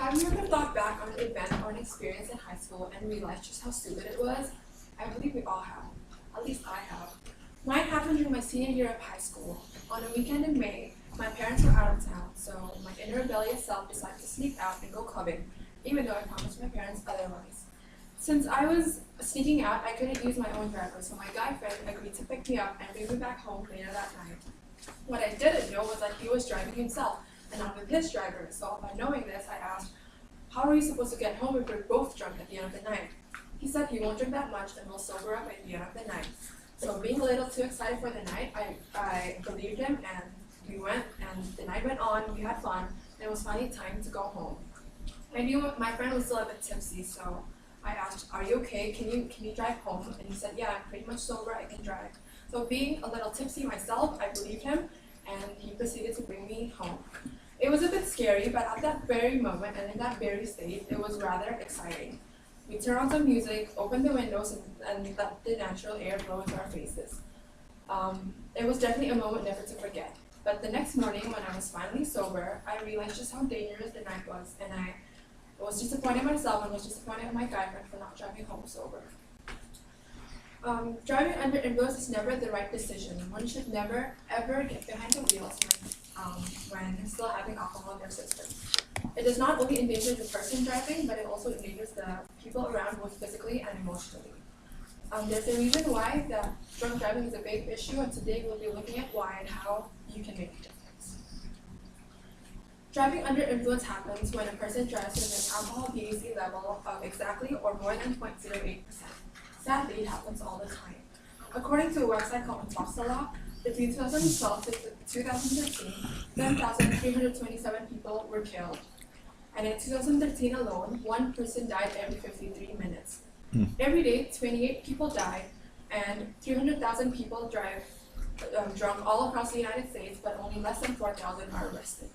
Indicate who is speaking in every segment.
Speaker 1: Have you ever thought back on an event or an experience in high school and realized just how stupid it was? I believe we all have. At least I have. Mine happened during my senior year of high school. On a weekend in May, my parents were out of town, so my inner rebellious self decided to sneak out and go clubbing, even though I promised my parents otherwise. Since I was sneaking out, I couldn't use my own driver, so my guy friend agreed to pick me up and bring me back home later that night. What I didn't know was that he was driving himself and not with his driver, so by knowing this, I asked, "How are we supposed to get home if we're both drunk at the end of the night?" He said he won't drink that much and will sober up at the end of the night. So being a little too excited for the night, I believed him and we went, and the night went on, we had fun, and it was finally time to go home. I knew my friend was still a bit tipsy, so I asked, "Are you okay? Can you drive home?" And he said, "Yeah, I'm pretty much sober, I can drive." So being a little tipsy myself, I believed him, and he proceeded to bring me home. It was a bit scary, but at that very moment and in that very state, it was rather exciting. We turned on some music, opened the windows, and let the natural air blow into our faces. It was definitely a moment never to forget. But the next morning, when I was finally sober, I realized just how dangerous the night was, and I was disappointed in myself and was disappointed in my guy friend for not driving home sober. Driving under influence is never the right decision. One should never, ever get behind the wheels when still having alcohol in their system. It does not only endanger the person driving, but it also endangers the people around both physically and emotionally. There's a reason why that drunk driving is a big issue, and today we'll be looking at why and how you can make a difference. Driving under influence happens when a person drives with an alcohol BAC level of exactly or more than 0.08%. Sadly, it happens all the time. According to a website called Law, between 2012 to 2013, 7,327 people were killed. And in 2013 alone, one person died every 53 minutes. Every day, 28 people die, and 300,000 people drive drunk all across the United States, but only less than 4,000 are arrested.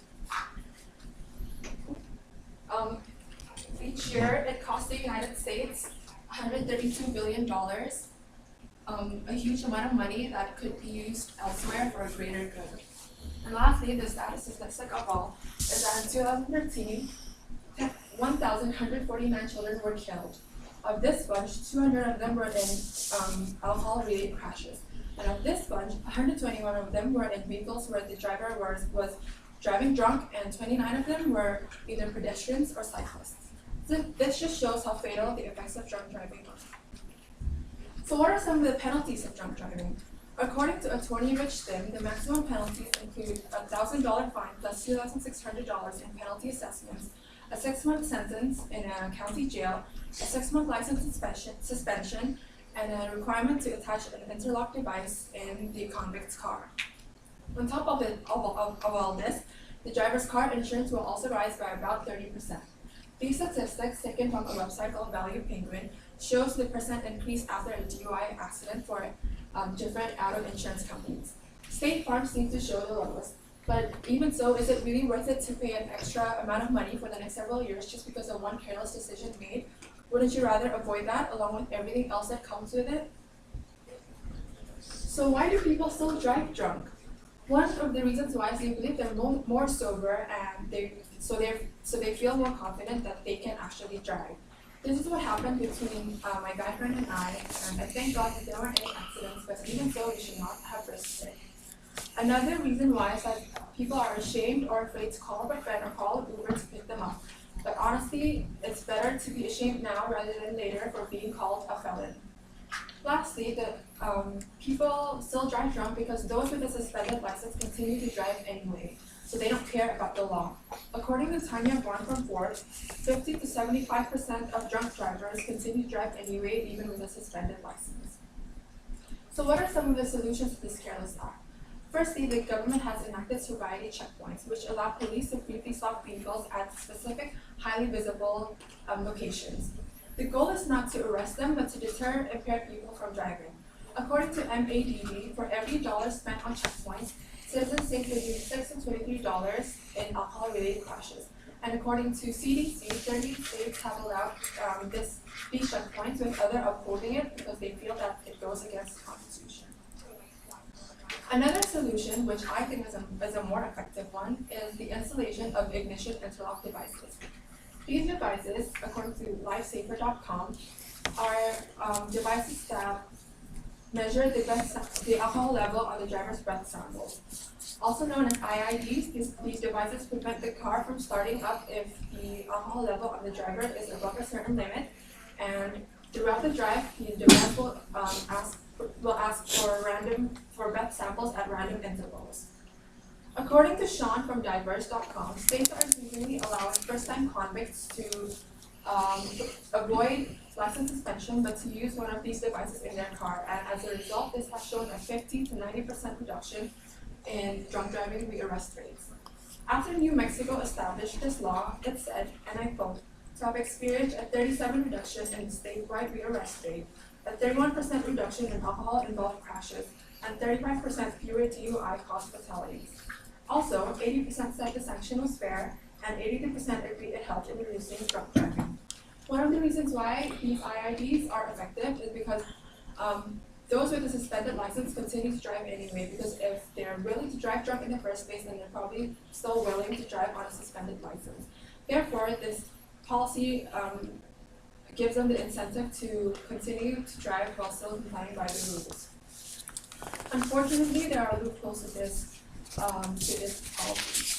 Speaker 1: Each year, it costs the United States $132 billion, a huge amount of money that could be used elsewhere for a greater good. And lastly, the statistic of all is that in 2013, 1,149 children were killed. Of this bunch, 200 of them were in alcohol-related crashes. And of this bunch, 121 of them were in vehicles where the driver was driving drunk, and 29 of them were either pedestrians or cyclists. So this just shows how fatal the effects of drunk driving are. So what are some of the penalties of drunk driving? According to Attorney Rich Tim, the maximum penalties include a $1,000 fine plus $2,600 in penalty assessments, a 6-month sentence in a county jail, a 6-month license suspension, and a requirement to attach an interlock device in the convict's car. On top of all this, the driver's car insurance will also rise by about 30%. These statistics, taken from a website called Value Penguin, shows the percent increase after a DUI accident for different auto insurance companies. State Farm seems to show the lowest, but even so, is it really worth it to pay an extra amount of money for the next several years just because of one careless decision made? Wouldn't you rather avoid that along with everything else that comes with it? So why do people still drive drunk? One of the reasons why is they believe they're more sober, and they feel more confident that they can actually drive. This is what happened between my guy friend and I thank God that there weren't any accidents, but even so, we should not have risked it. Another reason why is that people are ashamed or afraid to call up a friend or call an Uber to pick them up. But honestly, it's better to be ashamed now rather than later for being called a felon. Lastly, people still drive drunk because those with a suspended license continue to drive anyway, so they don't care about the law. According to Tanya Born from Forbes, 50 to 75% of drunk drivers continue to drive anyway, even with a suspended license. So what are some of the solutions to this careless act? Firstly, the government has enacted sobriety checkpoints, which allow police to briefly stop vehicles at specific, highly visible locations. The goal is not to arrest them, but to deter impaired people from driving. According to MADD, for every dollar spent on checkpoints, citizens save between $6 and $23 in alcohol-related crashes. And according to CDC, 30 states have allowed these checkpoints, with others upholding it because they feel that it goes against the Constitution. Another solution, which I think is a more effective one, is the installation of ignition interlock devices. These devices, according to lifesaver.com, are devices that measure the alcohol level on the driver's breath samples. Also known as IIDs, these devices prevent the car from starting up if the alcohol level on the driver is above a certain limit, and throughout the drive, the device will ask for breath samples at random intervals. According to Sean from diverse.com, states are increasingly allowing first-time convicts to avoid license suspension, but to use one of these devices in their car. And as a result, this has shown a 50 to 90% reduction in drunk driving rearrest rates. After New Mexico established this law, it said, and I quote, to have experienced a 37% reduction in statewide rearrest rate, a 31% reduction in alcohol-involved crashes, and 35% fewer DUI-caused fatalities. Also, 80% said the sanction was fair, and 82% agreed it helped in reducing drunk driving. One of the reasons why these IIDs are effective is because those with a suspended license continue to drive anyway, because if they're willing to drive drunk in the first place, then they're probably still willing to drive on a suspended license. Therefore, this policy gives them the incentive to continue to drive while still complying by the rules. Unfortunately, there are loopholes to this policy.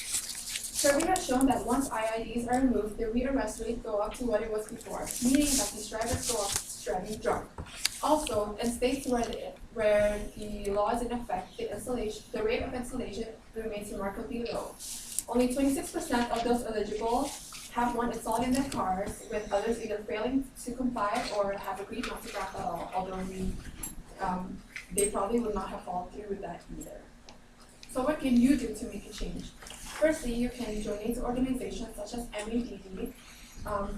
Speaker 1: Survey has shown that once IIDs are removed, the rearrest rate go up to what it was before, meaning that these drivers go off driving drunk. Also, in states where the law is in effect, the rate of installation remains remarkably low. Only 26% of those eligible have one installed in their cars, with others either failing to comply or have agreed not to drive at all, although they probably would not have followed through with that either. So what can you do to make a change? Firstly, you can donate to organizations such as MEDD,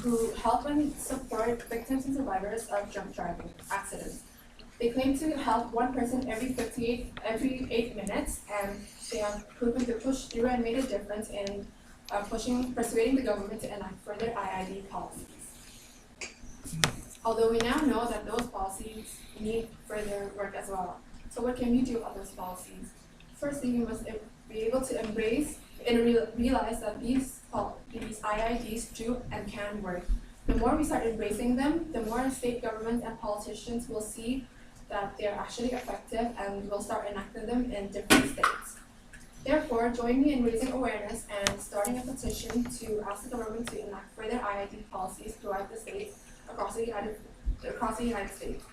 Speaker 1: who help and support victims and survivors of drunk driving accidents. They claim to help one person every 8 minutes, and they have proven to push through and made a difference in persuading the government to enact further IID policies. Although we now know that those policies need further work as well. So what can you do about those policies? Firstly, you must be able to embrace and realize that these IIDs do and can work. The more we start embracing them, the more state governments and politicians will see that they are actually effective and will start enacting them in different states. Therefore, join me in raising awareness and starting a petition to ask the government to enact further IID policies throughout the states across the United States.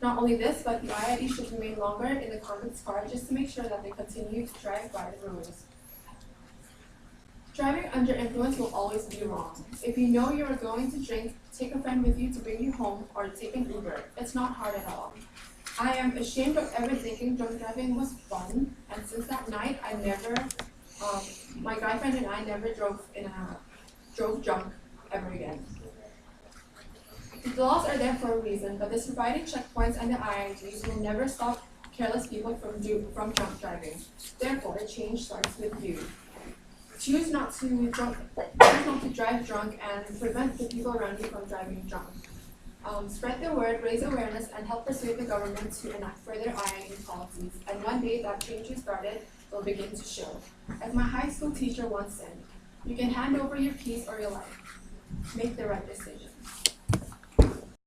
Speaker 1: Not only this, but the IID should remain longer in the convict's car just to make sure that they continue to drive by the rules. Driving under influence will always be wrong. If you know you are going to drink, take a friend with you to bring you home or take an Uber. It's not hard at all. I am ashamed of ever thinking drunk driving was fun, and since that night, my guy friend and I never drove drunk ever again. The laws are there for a reason, but the providing checkpoints and the IIDs will never stop careless people from drunk driving. Therefore, change starts with you. Choose not to drive drunk and prevent the people around you from driving drunk. Spread the word, raise awareness, and help persuade the government to enact further IID policies. And one day that change you started will begin to show. As my high school teacher once said, you can hand over your keys or your life. Make the right decision.